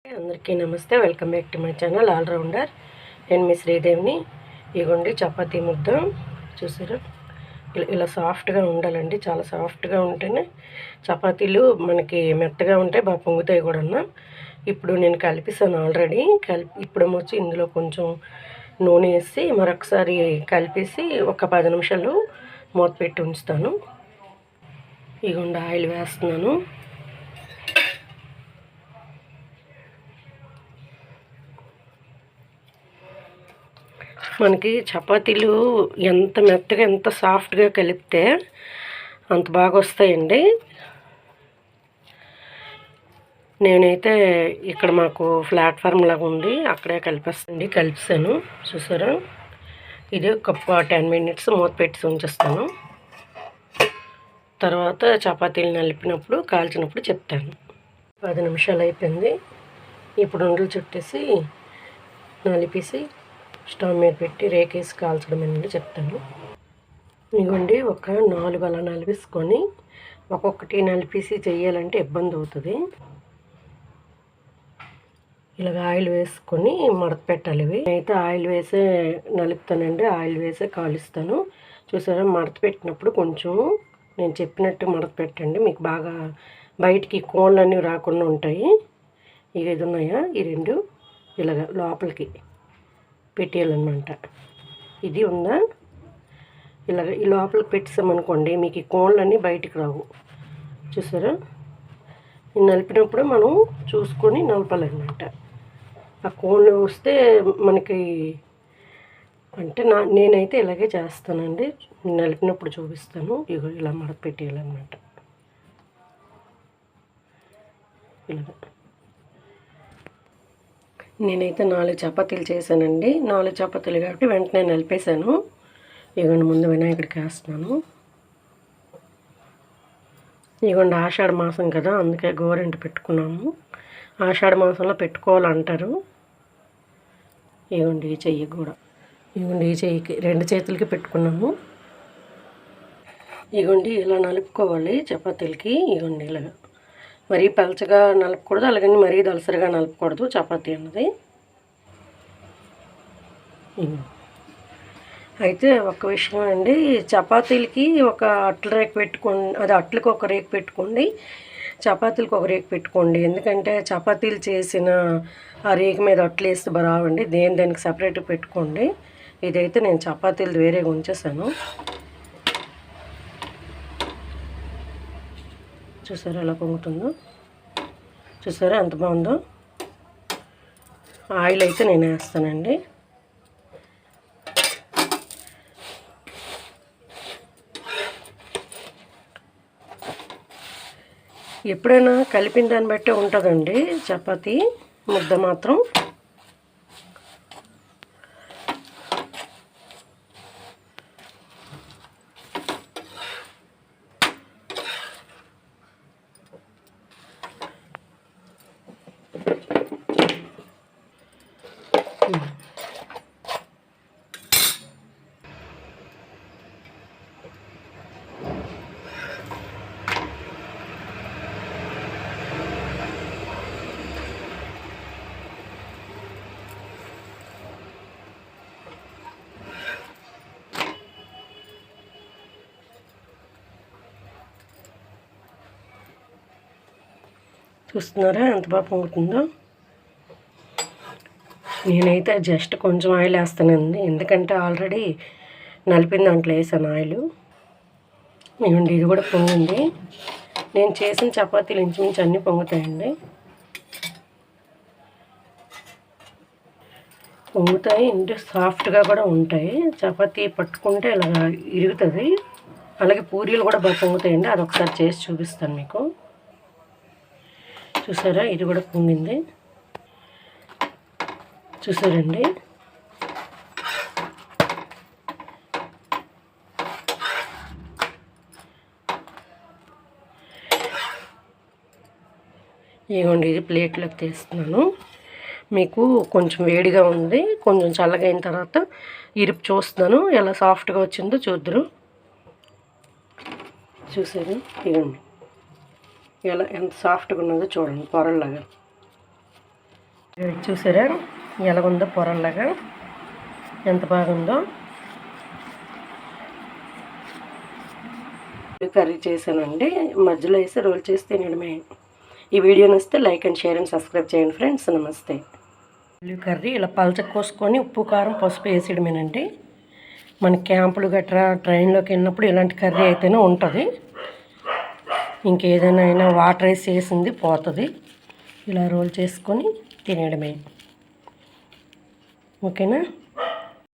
అందరికీ నమస్తే. Welcome back to my channel Allrounder. నేను మీ శ్రీదేవిని. ఇగోండి చపాతీ ముద్ద చూసారా, ఇలా సాఫ్ట్గా ఉండాలండి. చాలా సాఫ్ట్గా ఉంటేనే చపాతీలు మనకి మెత్తగా ఉంటే బాగా పొంగుతాయి కూడా. ఇప్పుడు నేను కలిపిస్తాను ఆల్రెడీ. ఇప్పుడు వచ్చి ఇందులో కొంచెం నూనె వేసి మరొకసారి కలిపేసి ఒక 10 నిమిషాలు మూత పెట్టి ఉంచుతాను. ఇగోండి ఆయిల్ వేస్తున్నాను. మనకి చపాతీలు ఎంత మెత్తగా ఎంత సాఫ్ట్గా కలిపితే అంత బాగా వస్తాయండి. నేనైతే ఇక్కడ మాకు ప్లాట్ఫామ్ లాగా ఉంది, అక్కడే కలిపిస్తాను. చూసారా, ఇది ఒక 10 మినిట్స్ మూత పెట్టి ఉంచేస్తాను. తర్వాత చపాతీలు నలిపినప్పుడు కాల్చినప్పుడు చెప్తాను. 10 నిమిషాలు అయిపోయింది. ఇప్పుడు ఉండలు చుట్టేసి నలిపేసి స్టవ్ మీద పెట్టి రేకేసి కాల్చడం అనేది చెప్తాను. ఇదిగోండి ఒక 4 అలా నలిపేసుకొని ఒక్కొక్కటి నలిపేసి చెయ్యాలంటే ఇబ్బంది అవుతుంది. ఇలాగ ఆయిల్ వేసుకొని మడత పెట్టాలి. ఇవి అయితే ఆయిల్ వేసే నలుపుతానండి, ఆయిల్ వేసే కాలుస్తాను. చూసారా, మడత పెట్టినప్పుడు కొంచెం నేను చెప్పినట్టు మడత పెట్టండి, మీకు బాగా బయటికి కోళ్ళు అన్నీ రాకుండా ఉంటాయి. ఇక ఇది ఉన్నాయా, ఈ 2 ఇలాగ లోపలికి పెట్టేయాలన్నమాట. ఇది ఉందా, ఇలాగ ఈ లోపలికి పెట్టేసామనుకోండి మీకు ఈ కోళ్ళన్నీ బయటికి రావు. చూసారా, నలిపినప్పుడు మనం చూసుకొని నలపాలన్నమాట. ఆ కోళ్ళు వస్తే మనకి అంటే నేనైతే ఇలాగే చేస్తానండి. నలిపినప్పుడు చూపిస్తాను. ఇగో ఇలా మడత పెట్టేయాలన్నమాట. ఇలాగ నేనైతే 4 చపాతీలు చేశానండి. 4 చపాతీలు కాబట్టి వెంటనే నలిపేశాను. ఇగోండి ముందు వినాయకుడికి వేస్తున్నాను. ఇగోండి ఆషాఢ మాసం కదా, అందుకే గోరెంట పెట్టుకున్నాము. ఆషాఢ మాసంలో పెట్టుకోవాలంటారు. ఇగోండి ఈ చెయ్యి కూడా, ఇగోండి ఈ చెయ్యికి 2 చేతులకి పెట్టుకున్నాము. ఇగోండి ఇలా నలుపుకోవాలి చపాతీలకి. ఇగోండి ఇలాగా మరీ పలచగా నలపకూడదు, అలాగని మరీ దలసరిగా నలపకూడదు చపాతీ అన్నది. అయితే ఒక విషయం అండి, చపాతీలకి ఒక అట్ల రేకు పెట్టుకోండి, అది అట్లకి ఒక రేకు పెట్టుకోండి, చపాతీలకు ఒక రేకు పెట్టుకోండి. ఎందుకంటే చపాతీలు చేసిన ఆ రేకు మీద అట్లు వేస్తే రావండి. దానికి సపరేట్గా పెట్టుకోండి. ఇదైతే నేను చపాతీలు వేరేగా ఉంచేసాను. చూసారా ఎలా పొంగుతుందో, చూసారా ఎంత బాగుందో. ఆయిల్ అయితే నేను వేస్తానండి. ఎప్పుడైనా కలిపిన దాన్ని బట్టే ఉంటుందండి చపాతీ ముద్ద మాత్రం. చూస్తున్నారా ఎంత బాగా పొంగుతుందో. నేనైతే జస్ట్ కొంచెం ఆయిల్ వేస్తానండి, ఎందుకంటే ఆల్రెడీ నలిపిన దాంట్లో వేసాను ఆయిల్. ఇవ్వండి ఇది కూడా పొంగింది. నేను చేసిన చపాతీలు ఇంచుమించు అన్నీ పొంగుతాయండి. పొంగుతాయి అంటే సాఫ్ట్గా కూడా ఉంటాయి. చపాతీ పట్టుకుంటే ఇలా ఇరుగుతుంది. అలాగే పూరీలు కూడా బాగా పొంగుతాయండి. అది ఒకసారి చేసి చూపిస్తాను మీకు. చూసారా, ఇది కూడా పొంగింది. చూసారండి, ఇదిగోండి ఇది ప్లేట్లోకి తీస్తున్నాను. మీకు కొంచెం వేడిగా ఉంది, కొంచెం చల్లగా అయిన తర్వాత ఇరుపు చూస్తున్నాను ఎలా సాఫ్ట్గా వచ్చిందో చూద్దరు. చూసారు, ఇదిగోండి ఎలా ఎంత సాఫ్ట్గా ఉన్నదో చూడండి, పొరల్లాగా. చూసారా ఎలాగుందో పొరల్లాగా, ఎంత బాగుందో. కర్రీ చేశానండి, మధ్యలో వేసి రోల్ చేసి తినడమే. ఈ వీడియో నచ్చితే like and share and subscribe చేయండి ఫ్రెండ్స్. నమస్తే. కర్రీ ఇలా పలచ కోసుకొని ఉప్పు కారం పసుపు వేసేయడమేనండి. మన క్యాంపులు గట్రా ట్రైన్లోకి వెళ్ళినప్పుడు ఇలాంటి కర్రీ అయితేనే ఉంటుంది. ఇంకేదైనా వాటర్ వేసి చేసింది పోతుంది. ఇలా రోల్ చేసుకొని తినేయడమే. ఓకేనా.